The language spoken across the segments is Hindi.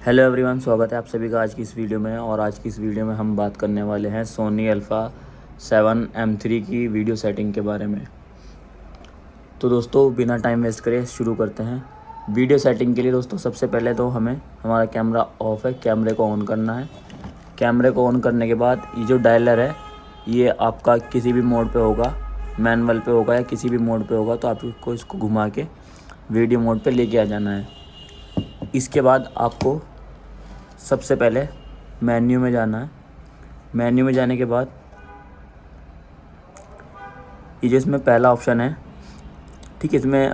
हेलो एवरीवन, स्वागत है आप सभी का आज की इस वीडियो में। और आज की इस वीडियो में हम बात करने वाले हैं सोनी अल्फ़ा 7M3 की वीडियो सेटिंग के बारे में। तो दोस्तों बिना टाइम वेस्ट करे शुरू करते हैं। वीडियो सेटिंग के लिए दोस्तों सबसे पहले तो हमें हमारा कैमरा ऑफ है, कैमरे को ऑन करना है। कैमरे को ऑन करने के बाद ये जो डायलर है ये आपका किसी भी मोड पे होगा, मैनुअल पे होगा या किसी भी मोड पे होगा, तो आपको इसको घुमा के वीडियो मोड पे लेके आ जाना है। इसके बाद आपको सबसे पहले मेन्यू में जाना है। मेन्यू में जाने के बाद ये जो इसमें पहला ऑप्शन है, ठीक है, इसमें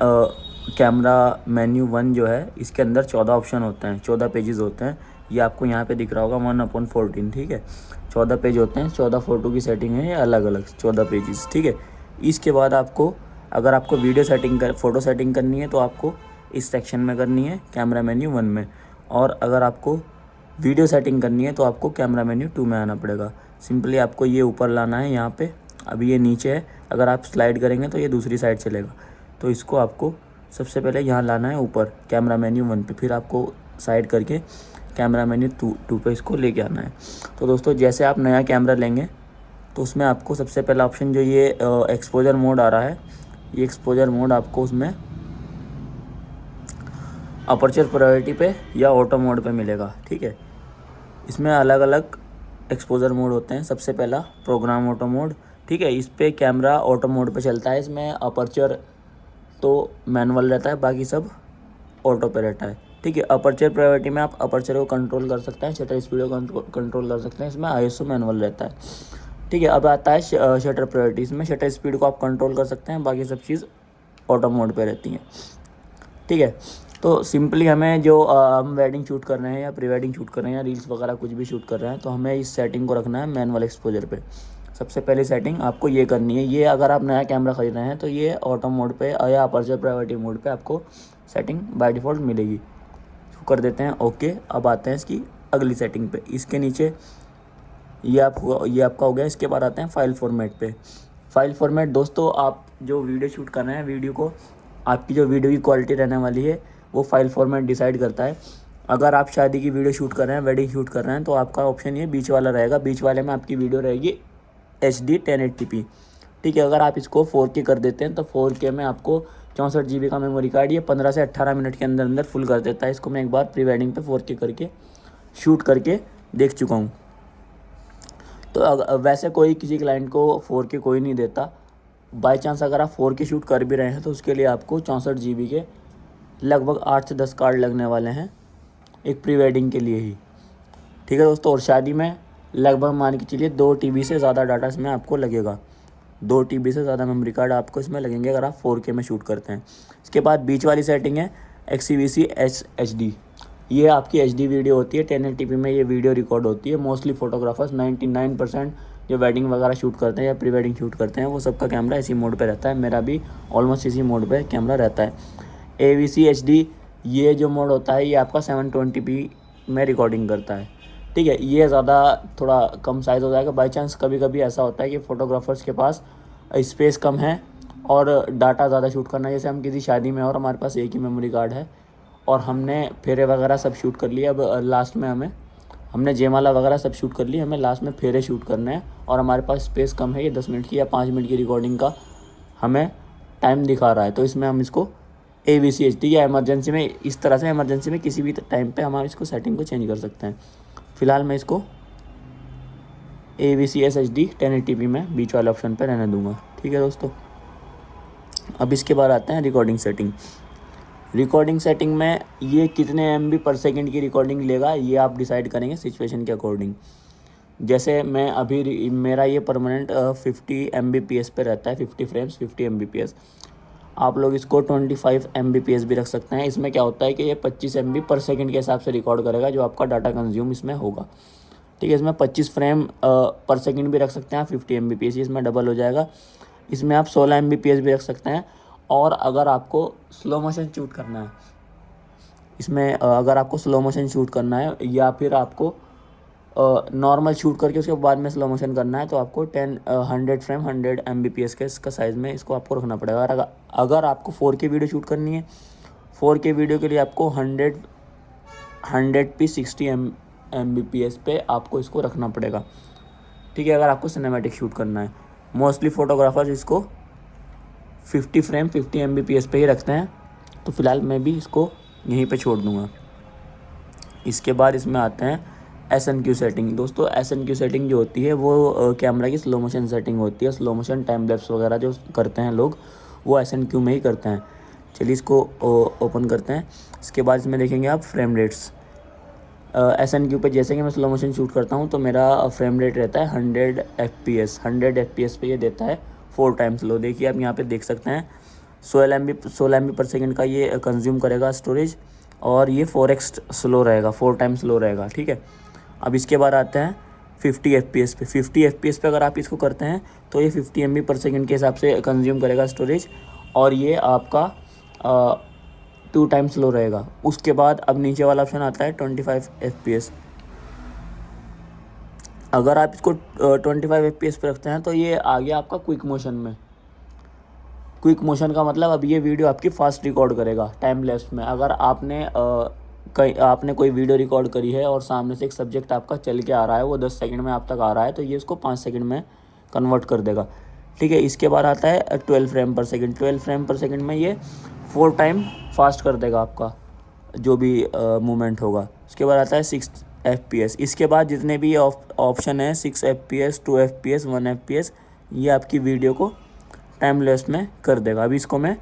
कैमरा मेन्यू 1 जो है इसके अंदर 14 ऑप्शन होते हैं, 14 पेजेस होते हैं। ये आपको यहाँ पे दिख रहा होगा 1/14, ठीक है। 14 पेज होते हैं, 14 फ़ोटो की सेटिंग है, ये अलग अलग 14 पेजेस, ठीक है। इसके बाद आपको अगर आपको वीडियो सेटिंग फ़ोटो सेटिंग करनी है तो आपको इस सेक्शन में करनी है, कैमरा मेन्यू 1 में। और अगर आपको वीडियो सेटिंग करनी है तो आपको कैमरा मेन्यू 2 में आना पड़ेगा। सिंपली आपको ये ऊपर लाना है यहाँ पे, अभी ये नीचे है, अगर आप स्लाइड करेंगे तो ये दूसरी साइड चलेगा। तो इसको आपको सबसे पहले यहाँ लाना है ऊपर कैमरा मेन्यू 1 पे, फिर आपको साइड करके कैमरा मेन्यू 2 पे इसको लेके आना है। तो दोस्तों जैसे आप नया कैमरा लेंगे तो उसमें आपको सबसे पहला ऑप्शन जो ये एक्सपोजर मोड आ रहा है, ये एक्सपोजर मोड आपको उसमें अपर्चर प्रायोरिटी पे या ऑटो मोड पे मिलेगा, ठीक है। इसमें अलग अलग एक्सपोजर मोड होते हैं। सबसे पहला प्रोग्राम ऑटो मोड, ठीक है, इस पे कैमरा ऑटो मोड पे चलता है। इसमें अपर्चर तो मैनुअल रहता है, बाकी सब ऑटो पे रहता है, ठीक है। अपर्चर प्रायोरिटी में आप अपर्चर को कंट्रोल कर सकते हैं, शटर स्पीड को कंट्रोल कर सकते हैं। इसमें आईएसओ मैनुअल रहता है, ठीक है। अब आता है शटर प्रायोरिटी, इसमें शटर स्पीड को आप कंट्रोल कर सकते हैं, बाकी सब चीज़ ऑटो मोड पे रहती हैं, ठीक है। तो सिंपली हमें जो हम वेडिंग शूट कर रहे हैं या प्री वेडिंग शूट कर रहे हैं या रील्स वगैरह कुछ भी शूट कर रहे हैं तो हमें इस सेटिंग को रखना है मैनुअल एक्सपोजर पे। सबसे पहली सेटिंग आपको ये करनी है। ये अगर आप नया कैमरा ख़रीद रहे हैं तो ये ऑटो मोड पे या अपर्चर प्रायोरिटी मोड पे आपको सेटिंग बाय डिफ़ॉल्ट मिलेगी। तो कर देते हैं ओके। अब आते हैं इसकी अगली सेटिंग पे। इसके नीचे ये आपका हो गया। इसके बाद आते हैं फाइल फॉर्मेट पे। फाइल फॉर्मेट दोस्तों, आप जो वीडियो शूट कर रहे हैं, वीडियो को आपकी जो वीडियो की क्वालिटी रहने वाली है वो फाइल फॉर्मेट डिसाइड करता है। अगर आप शादी की वीडियो शूट कर रहे हैं, वेडिंग शूट कर रहे हैं, तो आपका ऑप्शन ये बीच वाला रहेगा। बीच वाले में आपकी वीडियो रहेगी HD 1080p, ठीक है। अगर आप इसको 4K कर देते हैं तो 4K में आपको 64 GB का मेमोरी कार्ड ये 15 से 18 मिनट के अंदर अंदर फुल कर देता है। इसको मैं एक बार प्री वेडिंग पे 4K करके शूट करके देख चुका हूँ। तो वैसे कोई किसी क्लाइंट को 4K कोई नहीं देता। बाई चांस अगर आप 4K शूट कर भी रहे हैं तो उसके लिए आपको 64 GB के लगभग 8 से 10 कार्ड लगने वाले हैं एक प्री वेडिंग के लिए ही, ठीक है दोस्तों। और शादी में लगभग मान के चलिए 2 TB से ज़्यादा डाटा इसमें आपको लगेगा, 2 TB से ज़्यादा मेमोरी कार्ड आपको इसमें लगेंगे अगर आप 4K में शूट करते हैं। इसके बाद बीच वाली सेटिंग है XCVC HD। ये आपकी HD वीडियो होती है, 1080p में ये वीडियो रिकॉर्ड होती है। मोस्टली फोटोग्राफर्स 99% जो वेडिंग वगैरह शूट करते हैं या प्री वेडिंग शूट करते हैं वो सबका कैमरा इसी मोड पे रहता है। मेरा भी ऑलमोस्ट इसी मोड पे कैमरा रहता है। AVC HD ये जो मोड होता है ये आपका 720p में रिकॉर्डिंग करता है, ठीक है। ये ज़्यादा थोड़ा कम साइज़ हो जाएगा। बाई चांस कभी कभी ऐसा होता है कि फ़ोटोग्राफर्स के पास स्पेस कम है और डाटा ज़्यादा शूट करना है। जैसे हम किसी शादी में और हमारे पास एक ही मेमोरी कार्ड है और हमने फेरे वगैरह सब शूट कर लिए। अब लास्ट में हमने जयमाला वगैरह सब शूट कर ली, हमें लास्ट में फेरे शूट करने हैं और हमारे पास स्पेस कम है। ये 10 मिनट की या 5 मिनट की रिकॉर्डिंग का हमें टाइम दिखा रहा है, तो इसमें हम इसको AVC HD या इमरजेंसी में, इस तरह से इमरजेंसी में किसी भी टाइम पे हम इसको सेटिंग को चेंज कर सकते हैं। फ़िलहाल मैं इसको AVC HD 1080p में बीच वाले ऑप्शन पे रहने दूंगा, ठीक है दोस्तों। अब इसके बाद आते हैं रिकॉर्डिंग सेटिंग। रिकॉर्डिंग सेटिंग में ये कितने MB/s की रिकॉर्डिंग लेगा ये आप डिसाइड करेंगे सिचुएशन के अकॉर्डिंग। जैसे मैं अभी मेरा ये परमानेंट 50 Mbps पे रहता है, 50 फ्रेम्स 50 Mbps। आप लोग इसको 25 Mbps भी रख सकते हैं। इसमें क्या होता है कि ये 25 MB/s के हिसाब से रिकॉर्ड करेगा जो आपका डाटा कंज्यूम इसमें होगा, ठीक है। इसमें 25 फ्रेम पर सेकंड भी रख सकते हैं, 50 Mbps इसमें डबल हो जाएगा। इसमें आप 16 Mbps भी रख सकते हैं। और अगर आपको स्लो मोशन शूट करना है, इसमें अगर आपको स्लो मोशन शूट करना है या फिर आपको नॉर्मल शूट करके उसके बाद में स्लो मोशन करना है तो आपको 100 फ्रेम 100 Mbps के इसका साइज़ में इसको आपको रखना पड़ेगा। और अगर आपको 4K वीडियो शूट करनी है, 4K वीडियो के लिए आपको 100p 60 Mbps पे आपको इसको रखना पड़ेगा, ठीक है, अगर आपको सिनेमैटिक शूट करना है। मोस्टली फ़ोटोग्राफर्स इसको 50 फ्रेम 50 Mbps पे ही रखते हैं, तो फ़िलहाल मैं भी इसको यहीं पे छोड़ दूँगा। इसके बाद इसमें आते हैं SNQ सेटिंग। दोस्तों SNQ सेटिंग जो होती है वो कैमरा की स्लो मोशन सेटिंग होती है। स्लो मोशन टाइम लैप्स वगैरह जो करते हैं लोग वो SNQ में ही करते हैं। चलिए इसको ओपन करते हैं। इसके बाद इसमें देखेंगे आप फ्रेम रेट्स। SNQ पे जैसे कि मैं स्लो मोशन शूट करता हूँ तो मेरा फ्रेम रेट रहता है 100 FPS। 100 FPS पे ये देता है 4 टाइम स्लो। देखिए आप यहाँ पे देख सकते हैं 16 MB पर सेकेंड का ये कंज्यूम करेगा स्टोरेज, और ये 4x स्लो रहेगा, 4 टाइम स्लो रहेगा, ठीक है। अब इसके बाद आते हैं 50 FPS पे। 50 FPS पे अगर आप इसको करते हैं तो ये 50 MB पर सेकेंड के हिसाब से कंज्यूम करेगा स्टोरेज, और ये आपका 2 टाइम स्लो रहेगा। उसके बाद अब नीचे वाला ऑप्शन आता है 25 FPS। अगर आप इसको 25 FPS पे रखते हैं तो ये आ गया आपका क्विक मोशन में। क्विक मोशन का मतलब अब ये वीडियो आपकी फास्ट रिकॉर्ड करेगा टाइम लैप्स में। अगर आपने कोई वीडियो रिकॉर्ड करी है और सामने से एक सब्जेक्ट आपका चल के आ रहा है, वो 10 सेकंड में आप तक आ रहा है, तो ये उसको 5 सेकंड में कन्वर्ट कर देगा, ठीक है। इसके बाद आता है 12 फ्रेम पर सेकंड। 12 फ्रेम पर सेकंड में ये 4 टाइम फास्ट कर देगा आपका जो भी मूवमेंट होगा। उसके बाद आता है 6 FPS। इसके बाद जितने भी ऑप्शन है 6 FPS 2 FPS 1 FPS, ये आपकी वीडियो को टाइम लैप्स में कर देगा। अभी इसको मैं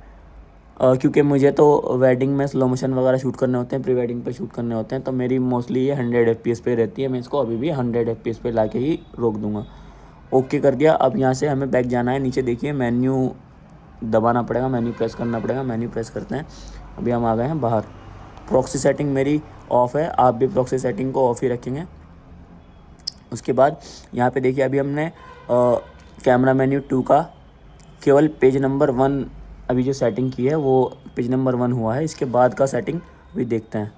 क्योंकि मुझे तो वेडिंग में स्लो मोशन वगैरह शूट करने होते हैं, प्री वेडिंग पे शूट करने होते हैं, तो मेरी मोस्टली ये 100 FPS पे रहती है। मैं इसको अभी भी 100 FPS पे ला के ही रोक दूँगा। ओके कर दिया। अब यहाँ से हमें बैक जाना है। नीचे देखिए मेन्यू दबाना पड़ेगा, मेन्यू प्रेस करना पड़ेगा। मेन्यू प्रेस करते हैं। अभी हम आ गए हैं बाहर। प्रॉक्सी सेटिंग मेरी ऑफ़ है, आप भी प्रॉक्सी सेटिंग को ऑफ़ ही रखेंगे। उसके बाद यहाँ पे देखिए अभी हमने कैमरा मेन्यू 2 का केवल पेज नंबर 1 अभी जो सेटिंग की है वो पेज नंबर 1 हुआ है। इसके बाद का सेटिंग भी देखते हैं।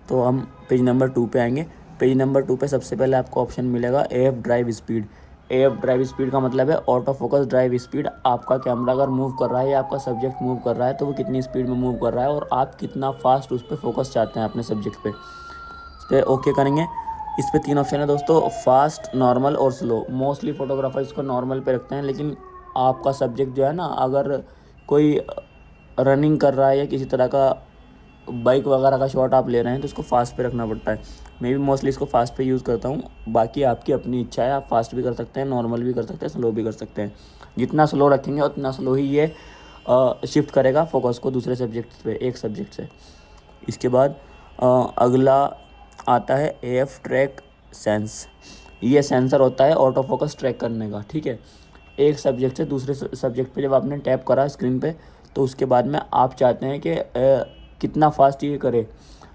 तो हम पेज नंबर 2 पे आएंगे। पेज नंबर 2 पे सबसे पहले आपको ऑप्शन मिलेगा AF drive speed. AF drive speed का मतलब है ऑटो फोकस ड्राइव स्पीड। आपका कैमरा अगर मूव कर रहा है या आपका सब्जेक्ट मूव कर रहा है तो वो कितनी स्पीड में मूव कर रहा है और आप कितना फास्ट उस पर फोकस चाहते हैं अपने सब्जेक्ट पे। इस पर ओके करेंगे। इस पर 3 ऑप्शन है दोस्तों, फास्ट, नॉर्मल और स्लो। मोस्टली फोटोग्राफर इसको नॉर्मल पे रखते हैं, लेकिन आपका सब्जेक्ट जो है ना, अगर कोई रनिंग कर रहा है या किसी तरह का बाइक वगैरह का शॉट आप ले रहे हैं तो इसको फास्ट पे रखना पड़ता है। मैं भी मोस्टली इसको फास्ट पे यूज़ करता हूँ। बाकी आपकी अपनी इच्छा है, आप फास्ट भी कर सकते हैं, नॉर्मल भी कर सकते हैं, स्लो भी कर सकते हैं। जितना स्लो रखेंगे उतना स्लो ही ये शिफ्ट करेगा फोकस को दूसरे सब्जेक्ट पे, एक सब्जेक्ट से। इसके बाद अगला आता है AF ट्रैक सेंस। ये सेंसर होता है ऑटो फोकस ट्रैक करने का, ठीक है। एक सब्जेक्ट से दूसरे सब्जेक्ट पे जब आपने टैप करा स्क्रीन पे तो उसके बाद में आप चाहते हैं कि कितना फास्ट ये करे।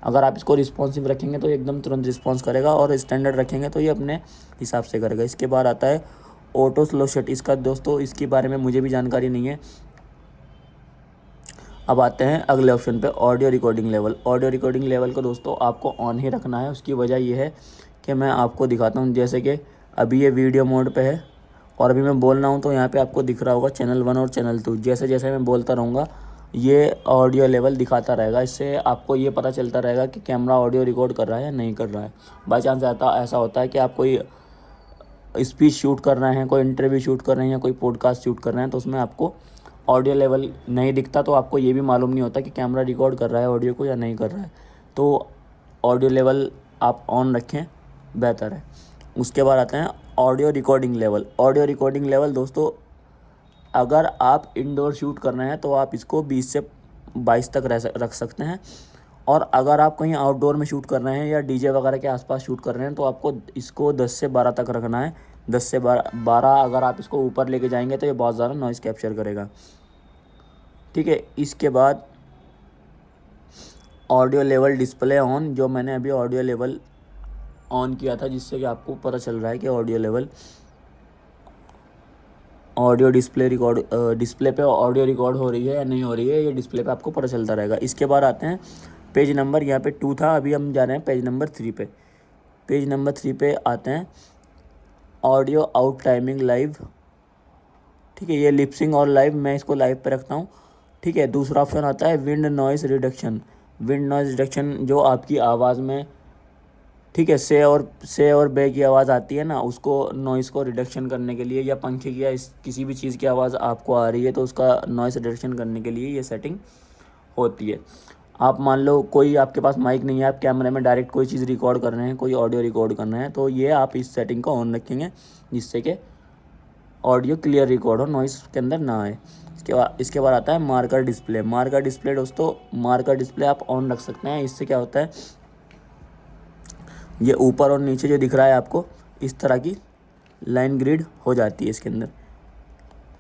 अगर आप इसको रिस्पॉन्सिव रखेंगे तो एकदम तुरंत रिस्पॉन्स करेगा, और स्टैंडर्ड रखेंगे तो ये अपने हिसाब से करेगा। इसके बाद आता है ऑटो स्लो शट। इसका दोस्तों इसके बारे में मुझे भी जानकारी नहीं है। अब आते हैं अगले ऑप्शन पे, audio recording level. Audio recording level को दोस्तों आपको ऑन ही रखना है। उसकी वजह ये है कि मैं आपको दिखाता हूँ। जैसे कि अभी ये वीडियो मोड पे है और अभी मैं बोल रहा हूँ तो यहाँ पे आपको दिख रहा होगा चैनल 1 और चैनल 2। जैसे जैसे मैं बोलता रहूँगा ये ऑडियो लेवल दिखाता रहेगा। इससे आपको ये पता चलता रहेगा कि कैमरा ऑडियो रिकॉर्ड कर रहा है या नहीं कर रहा है। बाई चांस ऐसा होता है कि आप कोई स्पीच शूट कर रहे हैं, कोई इंटरव्यू शूट कर रहे हैं या कोई पॉडकास्ट शूट कर रहे हैं तो उसमें आपको ऑडियो लेवल नहीं दिखता, तो आपको ये भी मालूम नहीं होता कि कैमरा रिकॉर्ड कर रहा है ऑडियो को या नहीं कर रहा है। तो ऑडियो लेवल आप ऑन रखें, बेहतर है। उसके बाद आते हैं audio recording level. Audio recording level दोस्तों अगर आप इंडोर शूट कर रहे हैं तो आप इसको 20 से 22 तक रख सकते हैं, और अगर आप कहीं आउटडोर में शूट कर रहे हैं या डीजे वगैरह के आसपास शूट कर रहे हैं तो आपको इसको 10 से 12 तक रखना है। 10 से 12 अगर आप इसको ऊपर लेके जाएंगे तो ये बहुत ज़्यादा नॉइज़ कैप्चर करेगा, ठीक है। इसके बाद ऑडियो लेवल डिस्प्ले ऑन, जो मैंने अभी ऑडियो लेवल ऑन किया था जिससे कि आपको पता चल रहा है कि ऑडियो डिस्प्ले पे ऑडियो रिकॉर्ड हो रही है या नहीं हो रही है, ये डिस्प्ले पे आपको पता चलता रहेगा। इसके बाद आते हैं पेज नंबर, यहाँ पे 2 था, अभी हम जा रहे हैं पेज नंबर 3 पे। पेज नंबर 3 पे आते हैं ऑडियो आउट टाइमिंग लाइव, ठीक है। ये लिपसिंग और लाइव, मैं इसको लाइव पे रखता हूँ, ठीक है। दूसरा ऑप्शन आता है wind noise reduction. Wind noise reduction जो आपकी आवाज़ में, ठीक है, से और बे की आवाज़ आती है ना, उसको नॉइज़ को रिडक्शन करने के लिए, या पंखे की या किसी भी चीज़ की आवाज़ आपको आ रही है तो उसका नॉइज़ रिडक्शन करने के लिए ये सेटिंग होती है। आप मान लो कोई आपके पास माइक नहीं है, आप कैमरे में डायरेक्ट कोई चीज़ रिकॉर्ड कर रहे हैं, कोई ऑडियो रिकॉर्ड करना है, तो ये आप इस सेटिंग को ऑन रखेंगे जिससे कि ऑडियो क्लियर रिकॉर्ड हो, नॉइस के अंदर ना आए। इसके बाद आता है मार्कर डिस्प्ले। मार्कर डिस्प्ले दोस्तों, मार्कर डिस्प्ले आप ऑन रख सकते हैं। इससे क्या होता है, ये ऊपर और नीचे जो दिख रहा है आपको, इस तरह की लाइन ग्रिड हो जाती है इसके अंदर,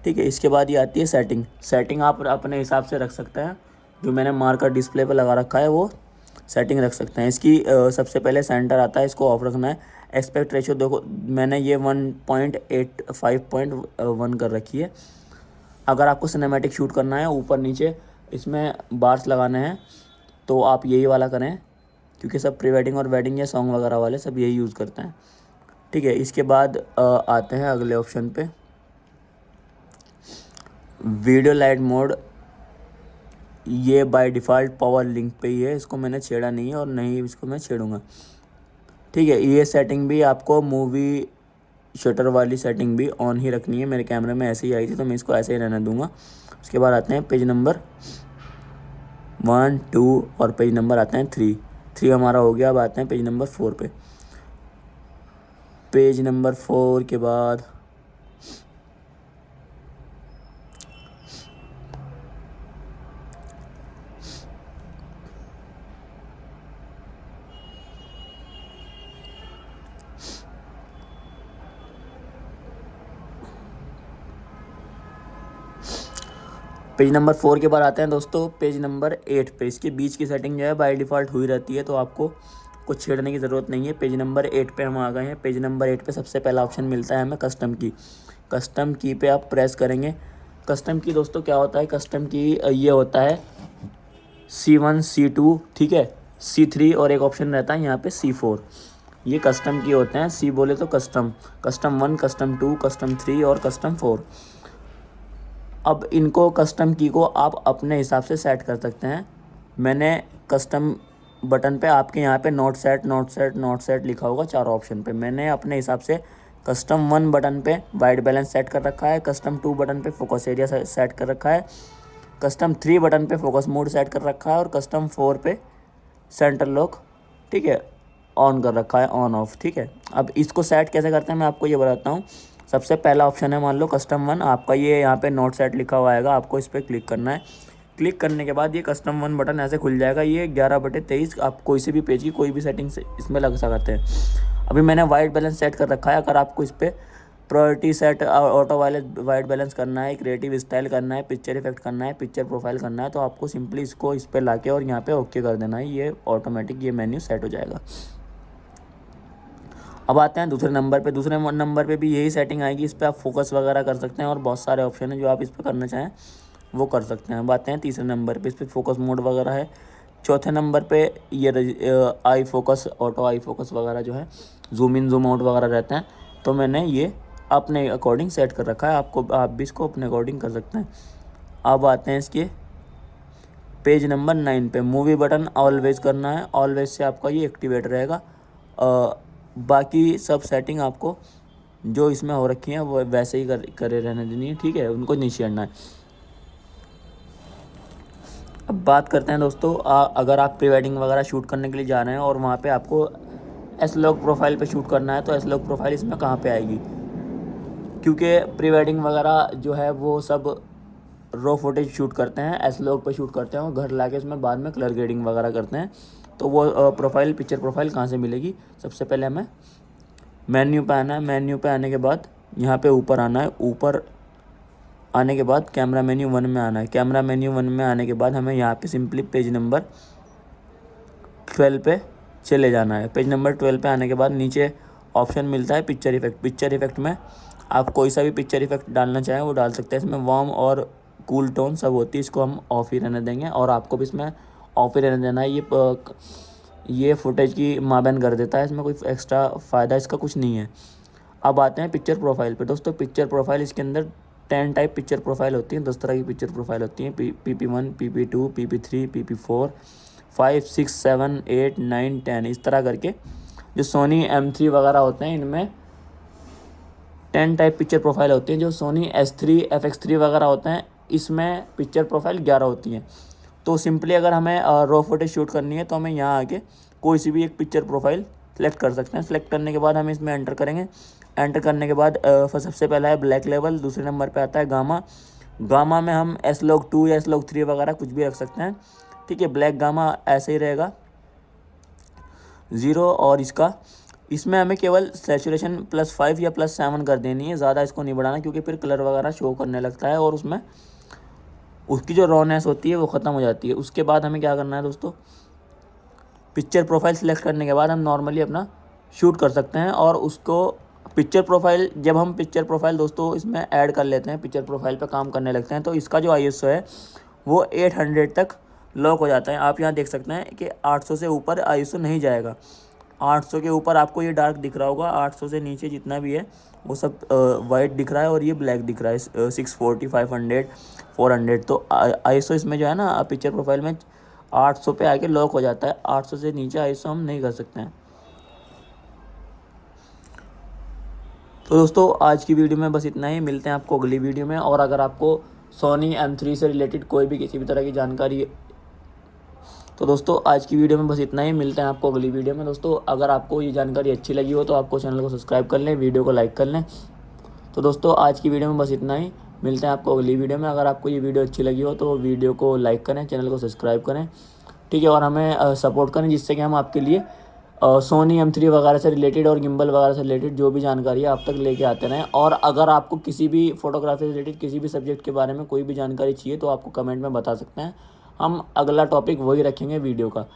ठीक है। इसके बाद ये आती है सेटिंग। सेटिंग आप अपने हिसाब से रख सकते हैं। जो मैंने मार्कर डिस्प्ले पर लगा रखा है वो सेटिंग रख सकते हैं। इसकी सबसे पहले सेंटर आता है, इसको ऑफ रखना है। एस्पेक्ट रेशियो देखो, मैंने ये 1.85.1 कर रखी है। अगर आपको सिनेमैटिक शूट करना है, ऊपर नीचे इसमें बार्स लगाने हैं, तो आप यही वाला करें, क्योंकि सब प्री वेडिंग और वेडिंग या सॉन्ग वगैरह वाले सब यही यूज़ करते हैं, ठीक है। इसके बाद आते हैं अगले ऑप्शन पे, वीडियो लाइट मोड। ये बाय डिफ़ॉल्ट पावर लिंक पे ही है, इसको मैंने छेड़ा नहीं है और नहीं इसको मैं छेड़ूंगा, ठीक है। ये सेटिंग भी आपको मूवी शटर वाली सेटिंग भी ऑन ही रखनी है। मेरे कैमरे में ऐसे ही आई थी तो मैं इसको ऐसे ही रहने दूंगा। उसके बाद आते हैं पेज नंबर 1, 2 और पेज नंबर आते हैं 3 हमारा हो गया। अब आते हैं पेज नंबर 4 पे। पेज नंबर 4 के बाद पेज नंबर 4 के बाद आते हैं दोस्तों पेज नंबर 8 पे। इसके बीच की सेटिंग जो है बाय डिफ़ॉल्ट हुई रहती है, तो आपको कुछ छेड़ने की ज़रूरत नहीं है। पेज नंबर 8 पे हम आ गए हैं। पेज नंबर 8 पे सबसे पहला ऑप्शन मिलता है हमें कस्टम की। कस्टम की पे आप प्रेस करेंगे। कस्टम की दोस्तों क्या होता है, कस्टम की ये होता है C1 C2, ठीक है, C3 और एक ऑप्शन रहता है यहाँ पे C4। ये कस्टम की होते हैं। C बोले तो कस्टम 1, कस्टम 2, कस्टम 3 और कस्टम 4। अब इनको कस्टम की को आप अपने हिसाब से सेट कर सकते हैं। मैंने कस्टम बटन पे आपके यहाँ पे नोट सेट लिखा होगा चारों ऑप्शन पे। मैंने अपने हिसाब से कस्टम 1 बटन पे वाइट बैलेंस सेट कर रखा है, कस्टम 2 बटन पे फोकस एरिया सेट कर रखा है, कस्टम 3 बटन पे फोकस मोड सेट कर रखा है और कस्टम 4 पे सेंटर लॉक, ठीक है, ऑन कर रखा है, ऑन ऑफ, ठीक है। अब इसको सेट कैसे करते हैं मैं आपको ये बताता हूँ। सबसे पहला ऑप्शन है मान लो कस्टम 1, आपका ये यहाँ पे नोट सेट लिखा हुआ आएगा, आपको इस पर क्लिक करना है। क्लिक करने के बाद ये कस्टम 1 बटन ऐसे खुल जाएगा। ये 11/23 आप कोई से भी पेज की कोई भी सेटिंग से इसमें लग सकते हैं। अभी मैंने वाइट बैलेंस सेट कर रखा है। अगर आपको इस पर priority set, auto white balance करना है, क्रिएटिव स्टाइल करना है, पिक्चर इफेक्ट करना है, पिक्चर प्रोफाइल करना है, तो आपको सिंपली इसको इस पर लाके और यहाँ पे ओके कर देना है। ये ऑटोमेटिक ये मेन्यू सेट हो जाएगा। अब आते हैं दूसरे नंबर पे। दूसरे नंबर पे भी यही सेटिंग आएगी। इस पर आप फोकस वगैरह कर सकते हैं और बहुत सारे ऑप्शन हैं जो आप इस पर करना चाहें वो कर सकते हैं। अब आते हैं तीसरे नंबर पे। इस पर फोकस मोड वगैरह है। चौथे नंबर पे ये I focus, auto I focus वगैरह जो है, जूम इन जूम आउट वगैरह रहते हैं, तो मैंने ये अपने अकॉर्डिंग सेट कर रखा है। आप भी इसको अपने अकॉर्डिंग कर सकते हैं। अब आते हैं इसके पेज नंबर 9 पे। मूवी बटन ऑलवेज करना है। ऑलवेज से आपका ये एक्टिवेट रहेगा। बाकी सब सेटिंग आपको जो इसमें हो रखी हैं वो वैसे ही करे रहने देनी है, ठीक है, उनको नहीं छेड़ना है। अब बात करते हैं दोस्तों, अगर आप प्री वेडिंग वगैरह शूट करने के लिए जा रहे हैं और वहाँ पे आपको एस-लॉग प्रोफाइल पे शूट करना है, तो एस-लॉग प्रोफाइल इसमें कहाँ पे आएगी, क्योंकि प्री वेडिंग वगैरह जो है वो सब रॉ फुटेज शूट करते हैं, एस-लॉग पे शूट करते हैं और घर लाके उसमें बाद में कलर ग्रेडिंग वगैरह करते हैं। तो वो प्रोफाइल, पिक्चर प्रोफाइल कहाँ से मिलेगी, सबसे पहले हमें मेन्यू पे आना है। मेन्यू पे आने के बाद यहाँ पे ऊपर आना है। ऊपर आने के बाद कैमरा मेन्यू 1 में आना है। कैमरा मेन्यू 1 में आने के बाद हमें यहाँ पे सिंपली पेज नंबर 12 पे चले जाना है। पेज नंबर 12 पे आने के बाद नीचे ऑप्शन मिलता है पिक्चर इफेक्ट। पिक्चर इफेक्ट में आप कोई सा भी पिक्चर इफेक्ट डालना चाहें वो डाल सकते हैं। इसमें वार्म और कूल टोन सब होती है, इसको हम ऑफ ही रहने देंगे और आपको भी इसमें ऑफ ही रहने देना है। ये फुटेज की माबैन कर देता है, इसमें कोई एक्स्ट्रा फ़ायदा इसका कुछ नहीं है। अब आते हैं पिक्चर प्रोफाइल पे। दोस्तों पिक्चर प्रोफाइल, इसके अंदर 10 टाइप पिक्चर प्रोफाइल होती हैं, 10 तरह की पिक्चर प्रोफाइल होती हैं। PP1, PP2, PP3, PP4, 5, 6, 7, 8, 9, 10 इस तरह करके जो सोनी M3 वगैरह होते हैं इनमें 10 टाइप पिक्चर प्रोफाइल होती हैं। जो सोनी S3 FX3 वगैरह होते हैं इसमें पिक्चर प्रोफाइल 11 होती हैं। तो सिंपली अगर हमें रॉ फुटेज शूट करनी है तो हमें यहाँ आके कोई सी भी एक पिक्चर प्रोफाइल सेलेक्ट कर सकते हैं। सेलेक्ट करने के बाद हम इसमें एंटर करेंगे। एंटर करने के बाद सबसे पहला है ब्लैक लेवल, दूसरे नंबर पे आता है गामा। गामा में हम S-Log2 या S-Log3 वगैरह कुछ भी रख सकते हैं, ठीक है। ब्लैक गामा ऐसे ही रहेगा 0 और इसमें हमें केवल सैचुरेशन +5 या +7 कर देनी है, ज़्यादा इसको नहीं बढ़ाना क्योंकि फिर कलर वगैरह शो करने लगता है और उसमें उसकी जो रॉनेस होती है वो ख़त्म हो जाती है। उसके बाद हमें क्या करना है दोस्तों, पिक्चर प्रोफाइल सेलेक्ट करने के बाद हम नॉर्मली अपना शूट कर सकते हैं। और उसको पिक्चर प्रोफाइल जब हम पिक्चर प्रोफाइल दोस्तों इसमें ऐड कर लेते हैं, पिक्चर प्रोफाइल पे काम करने लगते हैं, तो इसका जो ISO है वो 800 तक लॉक हो जाता है। आप यहाँ देख सकते हैं कि 800 से ऊपर ISO नहीं जाएगा। 800 के ऊपर आपको ये डार्क दिख रहा होगा, 800 से नीचे जितना भी है वो सब वाइट दिख रहा है और ये ब्लैक दिख रहा है 640, 500, 400। तो ISO इसमें जो है ना पिक्चर प्रोफाइल में 800 पे आके लॉक हो जाता है। 800 से नीचे ISO हम नहीं कर सकते हैं। तो दोस्तों आज की वीडियो में बस इतना ही, मिलते हैं आपको अगली वीडियो में। और अगर आपको सोनी M3 से रिलेटेड कोई भी किसी भी तरह की जानकारी, तो दोस्तों आज की वीडियो में बस इतना ही, मिलते हैं आपको अगली वीडियो में। दोस्तों अगर आपको ये जानकारी अच्छी लगी हो तो आपको चैनल को सब्सक्राइब कर लें, वीडियो को लाइक कर लें। तो दोस्तों आज की वीडियो में बस इतना ही, मिलते हैं आपको अगली वीडियो में। अगर आपको ये वीडियो अच्छी लगी हो तो वीडियो को लाइक करें, चैनल को सब्सक्राइब करें, ठीक है। और हमें सपोर्ट करें जिससे कि हम आपके लिए सोनी M3 वगैरह से रिलेटेड और गिम्बल वगैरह से रिलेटेड जो भी जानकारी है आप तक लेके आते रहें। और अगर आपको किसी भी फोटोग्राफी से रिलेटेड किसी भी सब्जेक्ट के बारे में कोई भी जानकारी चाहिए तो आपको कमेंट में बता सकते हैं, हम अगला टॉपिक वही रखेंगे वीडियो का।